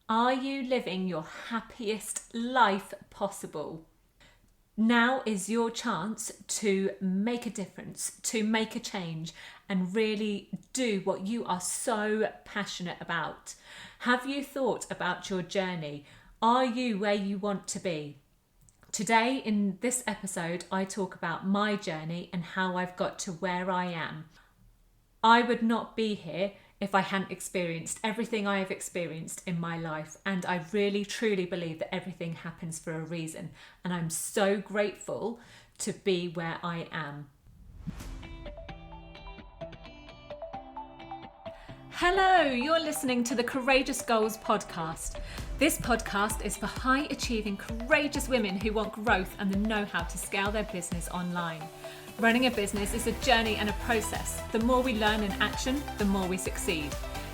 Are you living your happiest life possible? Now is your chance to make a difference, to make a change, and really do what you are so passionate about. Have you thought about your journey? Are you where you want to be? Today, in this episode, I talk about my journey and how I've got to where I am. I would not be here if I hadn't experienced everything I have experienced in my life. And I really, truly believe that everything happens for a reason. And I'm so grateful to be where I am. Hello, you're listening to the Courageous Goals podcast. This podcast is for high achieving, courageous women who want growth and the know-how to scale their business online. Running a business is a journey and a process. The more we learn in action, the more we succeed.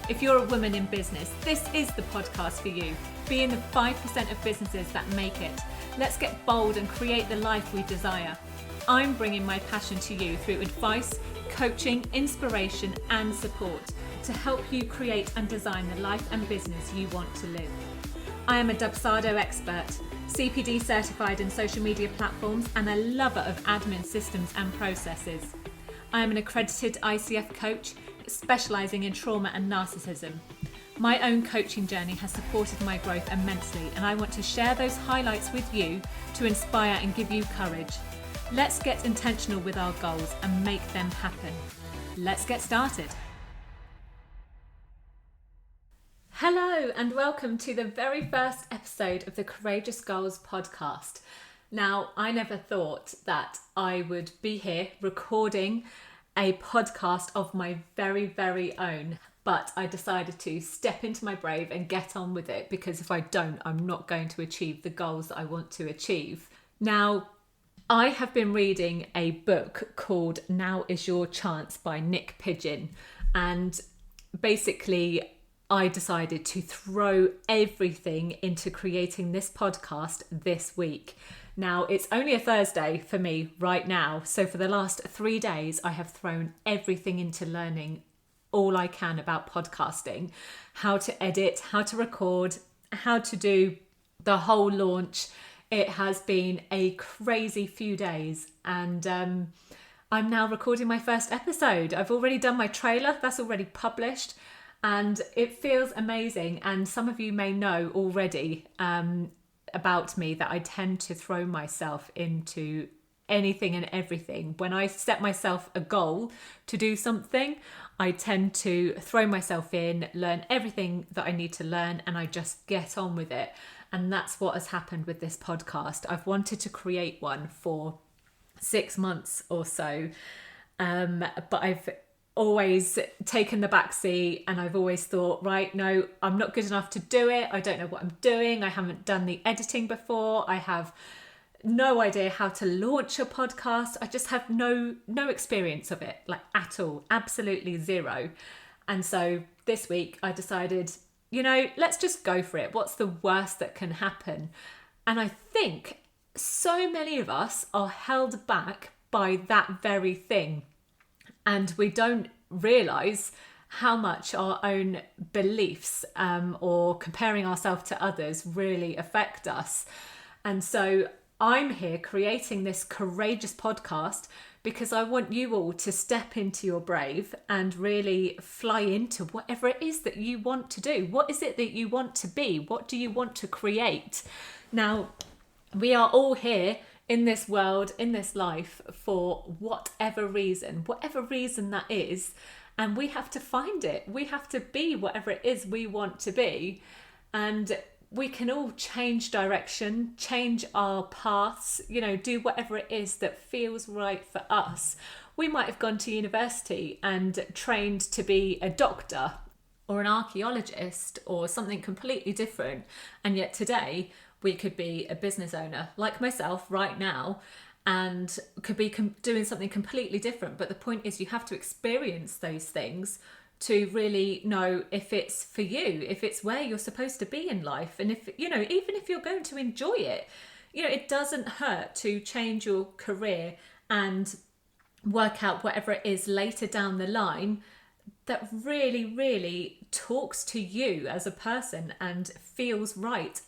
If you're a woman in business, this is the podcast for you. Be in the 5% of businesses that make it. Let's get bold and create the life we desire. I'm bringing my passion to you through advice, coaching, inspiration, and support to help you create and design the life and business you want to live. I am a Dubsado expert, CPD certified in social media platforms, and a lover of admin systems and processes. I am an accredited ICF coach specialising in trauma and narcissism. My own coaching journey has supported my growth immensely, and I want to share those highlights with you to inspire and give you courage. Let's get intentional with our goals and make them happen. Let's get started. Hello and welcome to the very first episode of the Courageous Goals podcast. Now, I never thought that I would be here recording a podcast of my very, very own, but I decided to step into my brave and get on with it, because if I don't, I'm not going to achieve the goals that I want to achieve. Now, I have been reading a book called Now Is Your Chance by Nick Pigeon, and basically I decided to throw everything into creating this podcast this week. Now, it's only a Thursday for me right now, so for the last 3 days, I have thrown everything into learning all I can about podcasting, how to edit, how to record, how to do the whole launch. It has been a crazy few days, and I'm now recording my first episode. I've already done my trailer, that's already published. And it feels amazing. And some of you may know already about me that I tend to throw myself into anything and everything. When I set myself a goal to do something, I tend to throw myself in, learn everything that I need to learn, and I just get on with it. And that's what has happened with this podcast. I've wanted to create one for 6 months or so, but I've always taken the back seat, and I've always thought, right, no, I'm not good enough to do it. I don't know what I'm doing. I haven't done the editing before. I have no idea how to launch a podcast. I just have no experience of it, like at all, absolutely zero. And so this week I decided, let's just go for it. What's the worst that can happen? And I think so many of us are held back by that very thing. And we don't realise how much our own beliefs or comparing ourselves to others really affect us. And so I'm here creating this courageous podcast because I want you all to step into your brave and really fly into whatever it is that you want to do. What is it that you want to be? What do you want to create? Now, we are all here in this world, in this life, for whatever reason that is, and we have to find it. We have to be whatever it is we want to be, and we can all change direction, change our paths, do whatever it is that feels right for us. We might have gone to university and trained to be a doctor or an archaeologist or something completely different, and yet today we could be a business owner like myself right now and could be doing something completely different. But the point is, you have to experience those things to really know if it's for you, if it's where you're supposed to be in life. And if, even if you're going to enjoy it, it doesn't hurt to change your career and work out whatever it is later down the line that really, really talks to you as a person and feels right.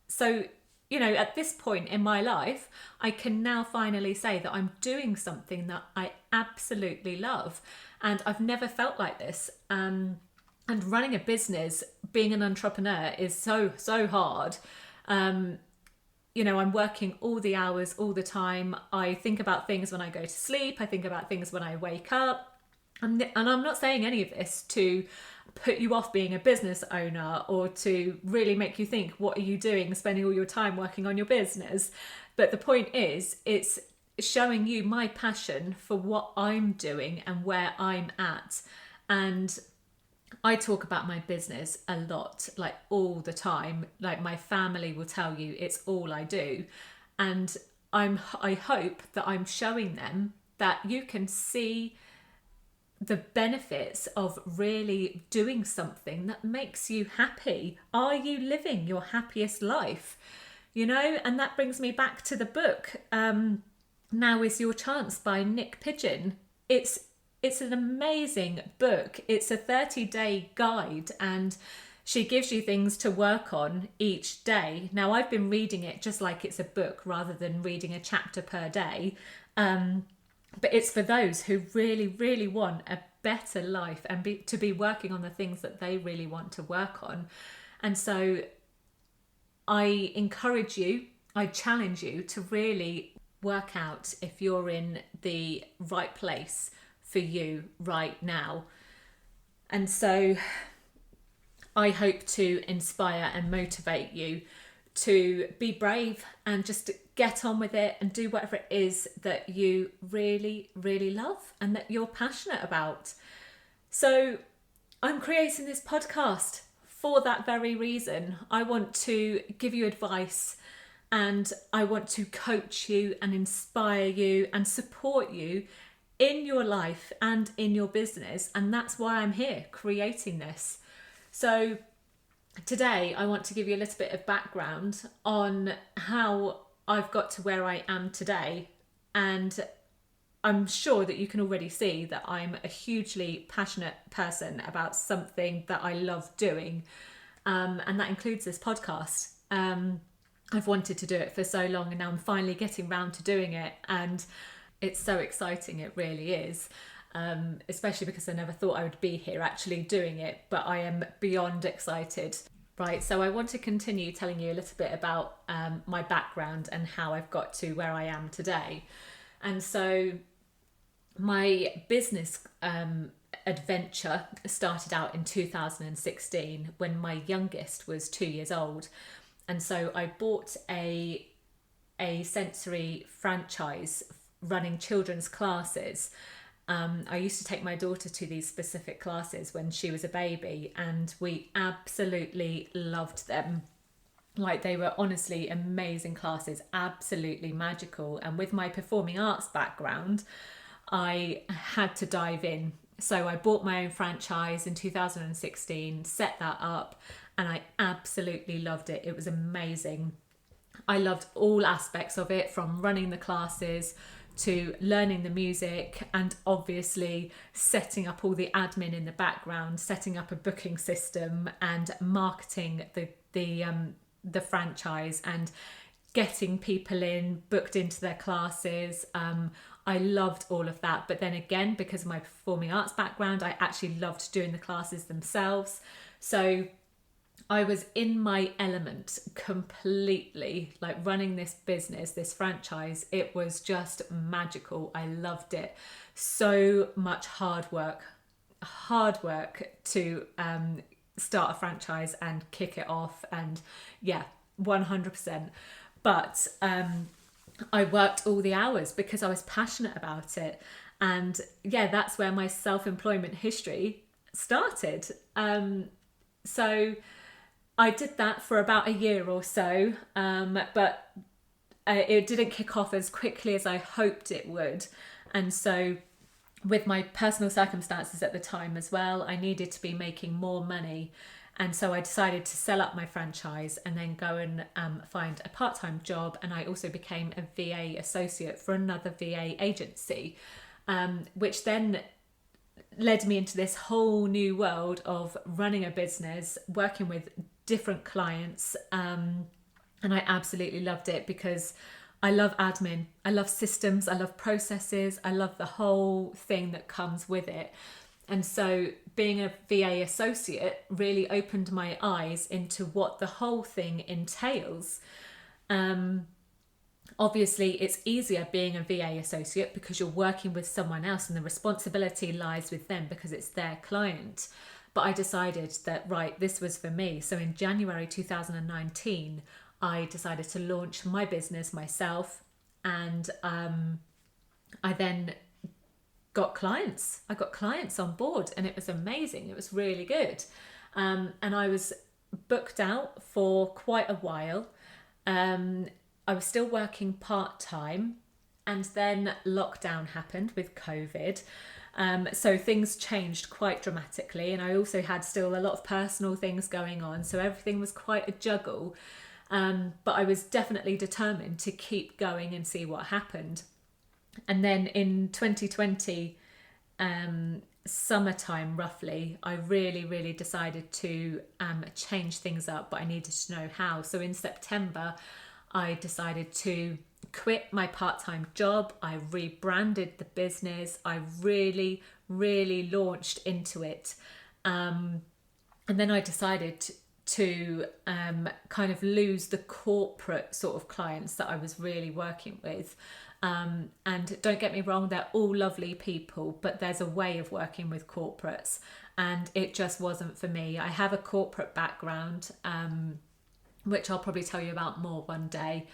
So, at this point in my life, I can now finally say that I'm doing something that I absolutely love. And I've never felt like this. And running a business, being an entrepreneur is so, so hard. I'm working all the hours, all the time. I think about things when I go to sleep. I think about things when I wake up. And I'm not saying any of this to put you off being a business owner or to really make you think, what are you doing, spending all your time working on your business? But the point is, it's showing you my passion for what I'm doing and where I'm at. And I talk about my business a lot, like all the time. Like my family will tell you it's all I do. And I hope that I'm showing them that you can see the benefits of really doing something that makes you happy. Are you living your happiest life? And that brings me back to the book, Now Is Your Chance by Nick Pigeon. It's an amazing book. It's a 30-day guide, and she gives you things to work on each day. Now, I've been reading it just like it's a book rather than reading a chapter per day. But it's for those who really, really want a better life and to be working on the things that they really want to work on. And so I encourage you, I challenge you to really work out if you're in the right place for you right now. And so I hope to inspire and motivate you to be brave and just get on with it and do whatever it is that you really, really love and that you're passionate about. So I'm creating this podcast for that very reason. I want to give you advice, and I want to coach you and inspire you and support you in your life and in your business. And that's why I'm here creating this. So today I want to give you a little bit of background on how I've got to where I am today. And I'm sure that you can already see that I'm a hugely passionate person about something that I love doing. And that includes this podcast. I've wanted to do it for so long, and now I'm finally getting round to doing it. And it's so exciting, it really is. Especially because I never thought I would be here actually doing it, but I am beyond excited. Right, so I want to continue telling you a little bit about my background and how I've got to where I am today. And so my business adventure started out in 2016 when my youngest was 2 years old. And so I bought a sensory franchise running children's classes. I used to take my daughter to these specific classes when she was a baby, and we absolutely loved them. Like, they were honestly amazing classes, absolutely magical. And with my performing arts background, I had to dive in. So I bought my own franchise in 2016, set that up, and I absolutely loved it. It was amazing. I loved all aspects of it, from running the classes to learning the music, and obviously setting up all the admin in the background, setting up a booking system and marketing the franchise and getting people booked into their classes. I loved all of that. But then again, because of my performing arts background, I actually loved doing the classes themselves. So I was in my element completely, like running this business, this franchise. It was just magical. I loved it. So much hard work to start a franchise and kick it off. And yeah, 100%. But I worked all the hours because I was passionate about it. And yeah, that's where my self-employment history started. So I did that for about a year or so, but it didn't kick off as quickly as I hoped it would. And so with my personal circumstances at the time as well, I needed to be making more money. And so I decided to sell up my franchise and then go and find a part-time job. And I also became a VA associate for another VA agency, which then led me into this whole new world of running a business, working with different clients. And I absolutely loved it because I love admin, I love systems, I love processes, I love the whole thing that comes with it. And so being a VA associate really opened my eyes into what the whole thing entails. Obviously, it's easier being a VA associate because you're working with someone else and the responsibility lies with them because it's their client. But I decided that, right, this was for me. So in January 2019, I decided to launch my business myself, and I then got clients. I got clients on board, and it was amazing. It was really good. And I was booked out for quite a while. I was still working part-time, and then lockdown happened with COVID. So things changed quite dramatically, and I also had still a lot of personal things going on. So everything was quite a juggle. But I was definitely determined to keep going and see what happened. And then in 2020, summertime roughly, I really decided to change things up, but I needed to know how. So in September, I decided to quit my part-time job. I rebranded the business. I really launched into it. And then I decided to kind of lose the corporate sort of clients that I was really working with. And don't get me wrong, they're all lovely people, but there's a way of working with corporates, and it just wasn't for me. I have a corporate background, which I'll probably tell you about more one day.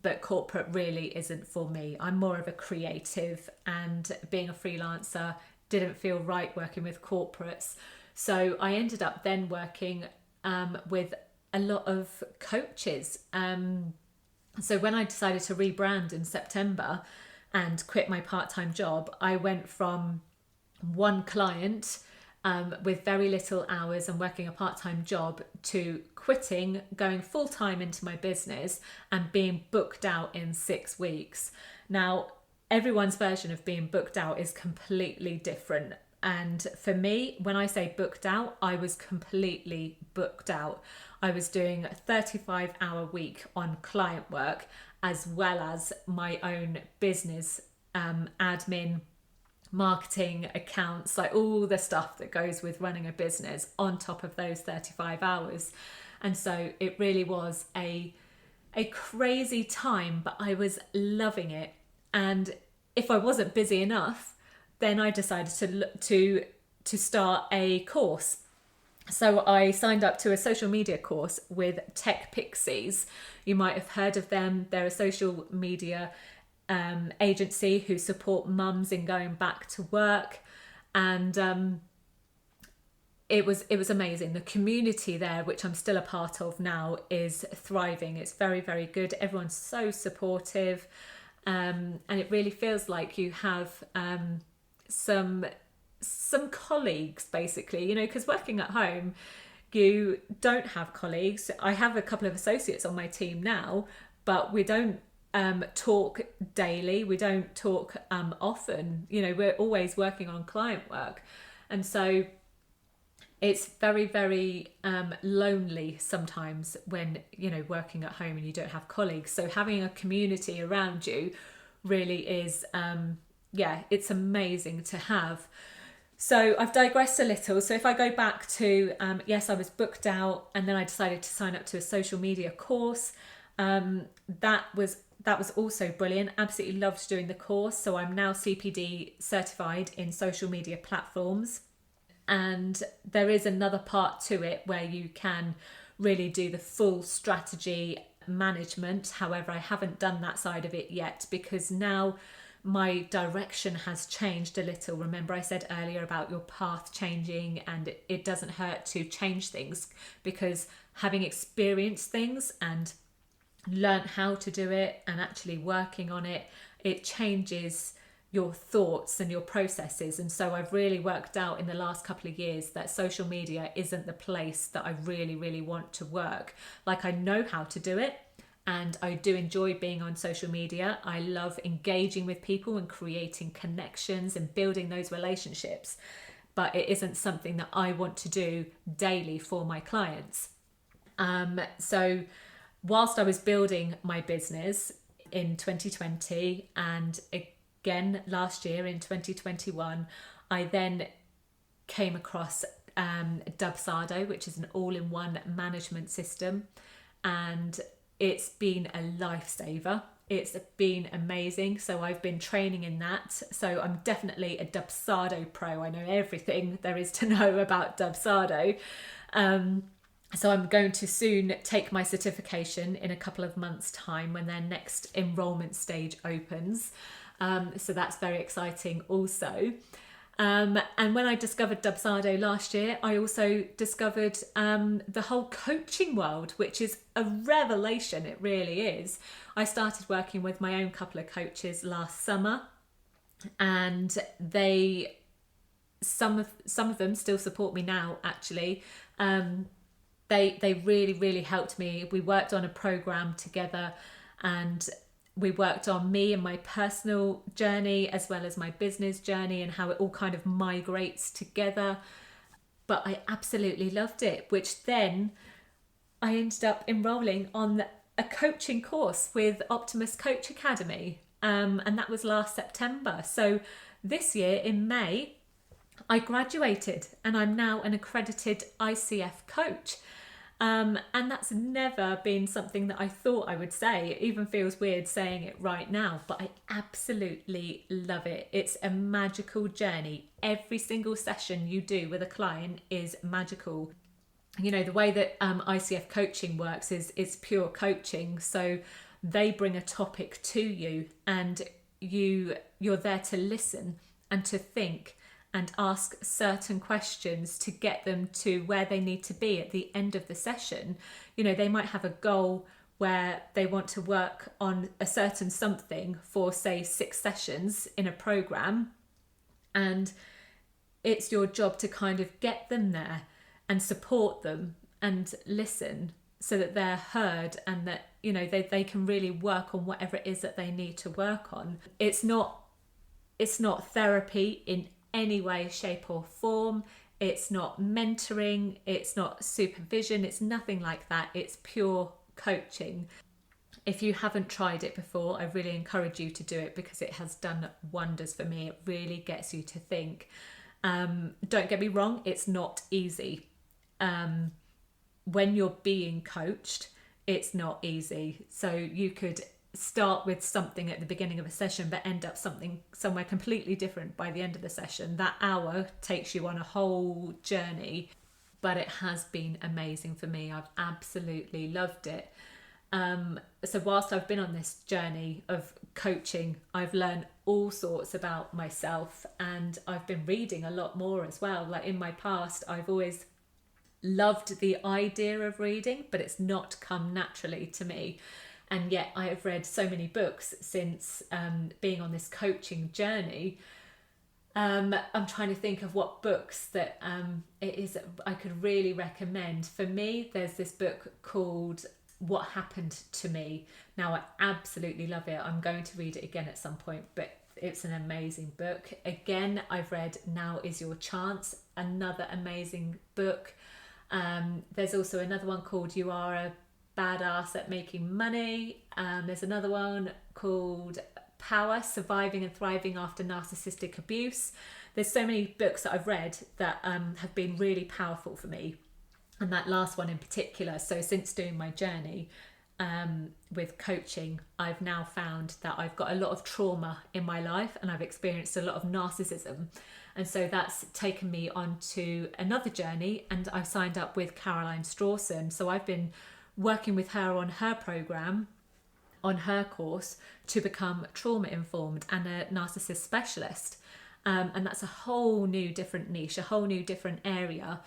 But corporate really isn't for me. I'm more of a creative, and being a freelancer didn't feel right working with corporates. So I ended up then working with a lot of coaches. So when I decided to rebrand in September and quit my part-time job, I went from one client with very little hours and working a part-time job to quitting, going full-time into my business and being booked out in 6 weeks. Now, everyone's version of being booked out is completely different. And for me, when I say booked out, I was completely booked out. I was doing a 35-hour week on client work, as well as my own business, admin, marketing, accounts, like all the stuff that goes with running a business on top of those 35 hours. And so it really was a crazy time, but I was loving it. And if I wasn't busy enough, then I decided to start a course. So I signed up to a social media course with Tech Pixies. You might have heard of them. They're a social media agency who support mums in going back to work, and it was amazing. The community there, which I'm still a part of now, is thriving. It's very good. Everyone's so supportive, and it really feels like you have some colleagues, basically, you know, because working at home, you don't have colleagues. I have a couple of associates on my team now, but we don't talk daily. We don't talk often. You know, we're always working on client work, and so it's very lonely sometimes when, you know, working at home and you don't have colleagues. So having a community around you really is it's amazing to have. So I've digressed a little. So if I go back to, yes, I was booked out, and then I decided to sign up to a social media course. That was also brilliant. Absolutely loved doing the course. So I'm now CPD certified in social media platforms. And there is another part to it where you can really do the full strategy management. However, I haven't done that side of it yet because now my direction has changed a little. Remember I said earlier about your path changing, and it doesn't hurt to change things, because having experienced things and learnt how to do it and actually working on it, it changes your thoughts and your processes. And so I've really worked out in the last couple of years that social media isn't the place that I really want to work. Like, I know how to do it and I do enjoy being on social media. I love engaging with people and creating connections and building those relationships, but it isn't something that I want to do daily for my clients. So whilst I was building my business in 2020 and again last year in 2021, I then came across Dubsado, which is an all-in-one management system, and it's been a lifesaver. It's been amazing. So I've been training in that. So I'm definitely a Dubsado pro. I know everything there is to know about Dubsado. So I'm going to soon take my certification in a couple of months' time when their next enrollment stage opens. So that's very exciting also. And when I discovered Dubsado last year, I also discovered the whole coaching world, which is a revelation. It really is. I started working with my own couple of coaches last summer, and some of them still support me now. Actually, they really helped me. We worked on a program together, and we worked on me and my personal journey as well as my business journey and how it all kind of migrates together. But I absolutely loved it, which then I ended up enrolling on a coaching course with Optimus Coach Academy. And that was last September. So this year in May, I graduated and I'm now an accredited ICF coach. And that's never been something that I thought I would say. It even feels weird saying it right now, but I absolutely love it. It's a magical journey. Every single session you do with a client is magical. You know, the way that ICF coaching works is pure coaching. So they bring a topic to you and you're there to listen and to think and ask certain questions to get them to where they need to be at the end of the session. You know, they might have a goal where they want to work on a certain something for, say, 6 sessions in a program. And it's your job to kind of get them there and support them and listen so that they're heard and that, you know, they can really work on whatever it is that they need to work on. It's not therapy in any way, shape or form. It's not mentoring, it's not supervision, it's nothing like that. It's pure coaching. If you haven't tried it before, I really encourage you to do it because it has done wonders for me. It really gets you to think. Don't get me wrong, it's not easy. When you're being coached, it's not easy. So you could start with something at the beginning of a session but end up somewhere completely different by the end of the session. That hour takes you on a whole journey, but it has been amazing for me. I've absolutely loved it. So whilst I've been on this journey of coaching, I've learned all sorts about myself and I've been reading a lot more as well. Like in my past, I've always loved the idea of reading, but it's not come naturally to me. And yet I have read so many books since being on this coaching journey. I'm trying to think of what books that I could really recommend. For me, there's this book called What Happened to Me. Now, I absolutely love it. I'm going to read it again at some point, but it's an amazing book. Again, I've read Now Is Your Chance, another amazing book. There's also another one called You Are a Badass at Making Money. There's another one called Power, Surviving and Thriving After Narcissistic Abuse. There's so many books that I've read that have been really powerful for me. And that last one in particular. So since doing my journey with coaching, I've now found that I've got a lot of trauma in my life and I've experienced a lot of narcissism. And so that's taken me on to another journey, and I've signed up with Caroline Strawson. So I've been working with her on her program, on her course, to become trauma informed and a narcissist specialist. And that's a whole new different niche, a whole new different area.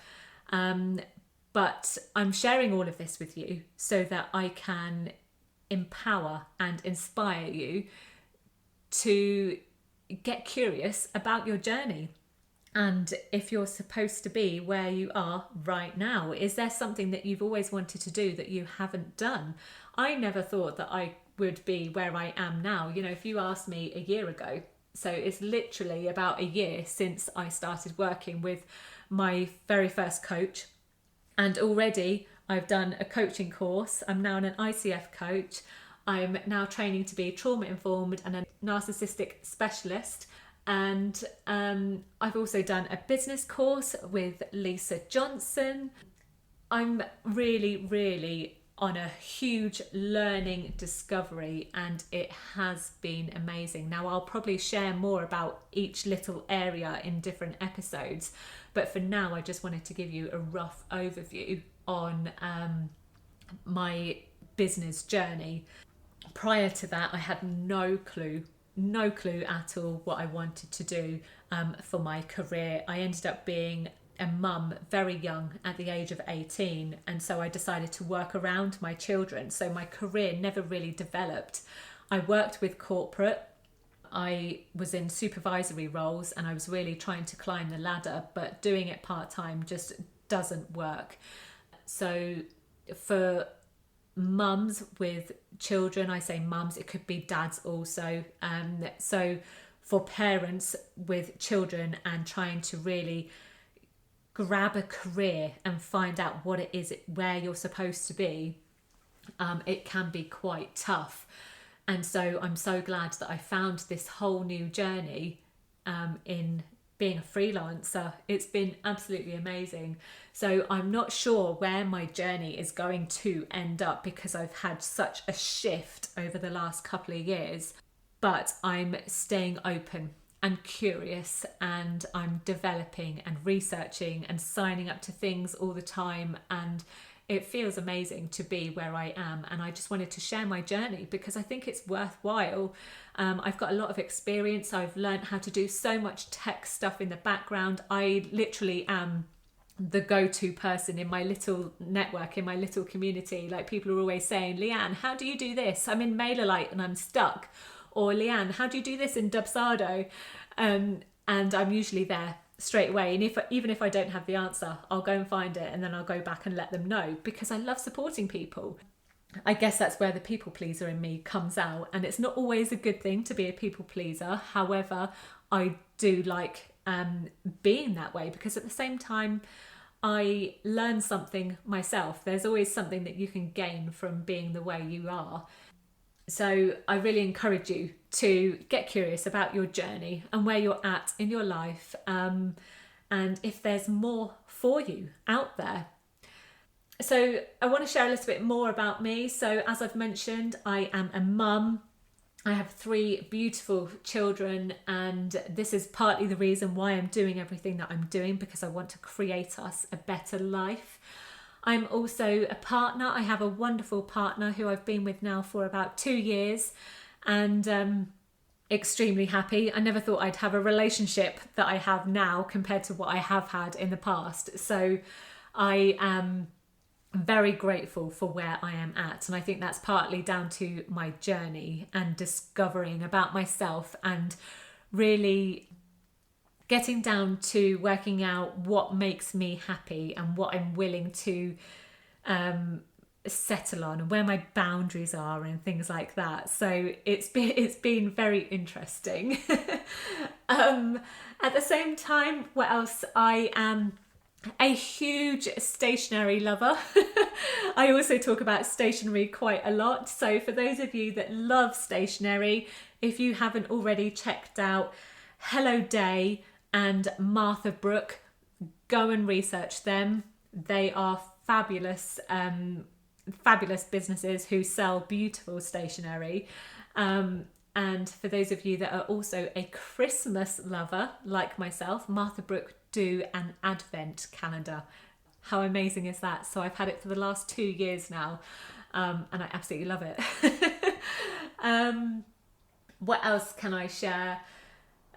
But I'm sharing all of this with you so that I can empower and inspire you to get curious about your journey And if you're supposed to be where you are right now, is there something that you've always wanted to do that you haven't done? I never thought that I would be where I am now. You know, if you asked me a year ago, so it's literally about a year since I started working with my very first coach. And already I've done a coaching course. I'm now an ICF coach. I'm now training to be trauma informed and a narcissistic specialist. And I've also done a business course with Lisa Johnson. I'm really, really on a huge learning discovery, and it has been amazing. Now, I'll probably share more about each little area in different episodes, but for now, I just wanted to give you a rough overview on my business journey. Prior to that, I had no clue at all what I wanted to do for my career. I ended up being a mum very young at the age of 18, and so I decided to work around my children. So my career never really developed. I worked with corporate. I was in supervisory roles and I was really trying to climb the ladder, but doing it part-time just doesn't work. So for mums with children, I say mums, it could be dads also. So for parents with children and trying to really grab a career and find out what it is, where you're supposed to be, it can be quite tough. And so I'm so glad that I found this whole new journey in being a freelancer. It's been absolutely amazing. So I'm not sure where my journey is going to end up because I've had such a shift over the last couple of years, but I'm staying open and curious, and I'm developing and researching and signing up to things all the time, and it feels amazing to be where I am. And I just wanted to share my journey because I think it's worthwhile. I've got a lot of experience. I've learned how to do so much tech stuff in the background. I literally am the go-to person in my little network, in my little community. Like, people are always saying, Leanne, how do you do this? I'm in MailerLite and I'm stuck. Or, Leanne, how do you do this in Dubsado? And I'm usually there straight away. And even if I don't have the answer, I'll go and find it and then I'll go back and let them know, because I love supporting people. I guess that's where the people pleaser in me comes out. And it's not always a good thing to be a people pleaser. However, I do like being that way, because at the same time, I learn something myself. There's always something that you can gain from being the way you are. So I really encourage you to get curious about your journey and where you're at in your life, and if there's more for you out there. So I want to share a little bit more about me. So as I've mentioned, I am a mum. I have 3 beautiful children, and this is partly the reason why I'm doing everything that I'm doing, because I want to create us a better life. I'm also a partner. I have a wonderful partner who I've been with now for about 2 years, and extremely happy. I never thought I'd have a relationship that I have now compared to what I have had in the past. So I am very grateful for where I am at. And I think that's partly down to my journey and discovering about myself and really getting down to working out what makes me happy and what I'm willing to settle on, and where my boundaries are and things like that. So it's been very interesting. At the same time, what else? I am a huge stationery lover. I also talk about stationery quite a lot. So for those of you that love stationery, if you haven't already checked out Hello Day and Martha Brooke, go and research them. They are fabulous businesses who sell beautiful stationery. And for those of you that are also a Christmas lover like myself, Martha Brooke do an advent calendar. How amazing is that? So I've had it for the last 2 years now, and I absolutely love it. What else can I share?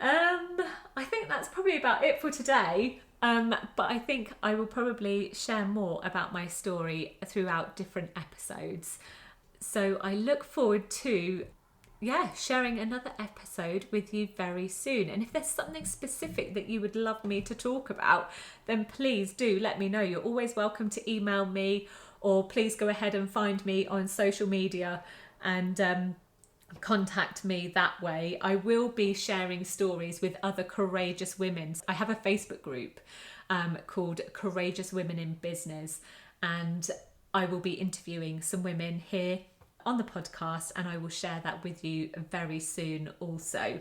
I think that's probably about it for today. But I think I will probably share more about my story throughout different episodes. So I look forward to sharing another episode with you very soon. And if there's something specific that you would love me to talk about, then please do let me know. You're always welcome to email me, or please go ahead and find me on social media and contact me that way. I will be sharing stories with other courageous women. I have a Facebook group called Courageous Women in Business, and I will be interviewing some women here on the podcast, and I will share that with you very soon also.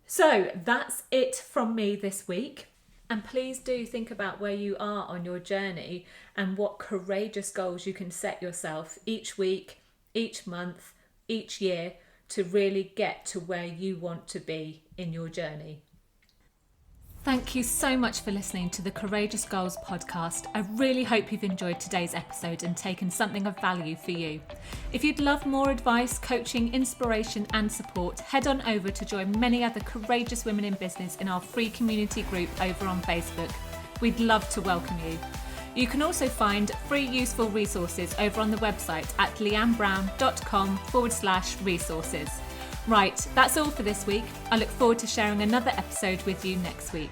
So that's it from me this week. And please do think about where you are on your journey and what courageous goals you can set yourself each week, each month, each year to really get to where you want to be in your journey. Thank you so much for listening to the Courageous Goals podcast. I really hope you've enjoyed today's episode and taken something of value for you. If you'd love more advice, coaching, inspiration and support, head on over to join many other courageous women in business in our free community group over on Facebook. We'd love to welcome you. You can also find free useful resources over on the website at leannebrown.com/resources. Right, that's all for this week. I look forward to sharing another episode with you next week.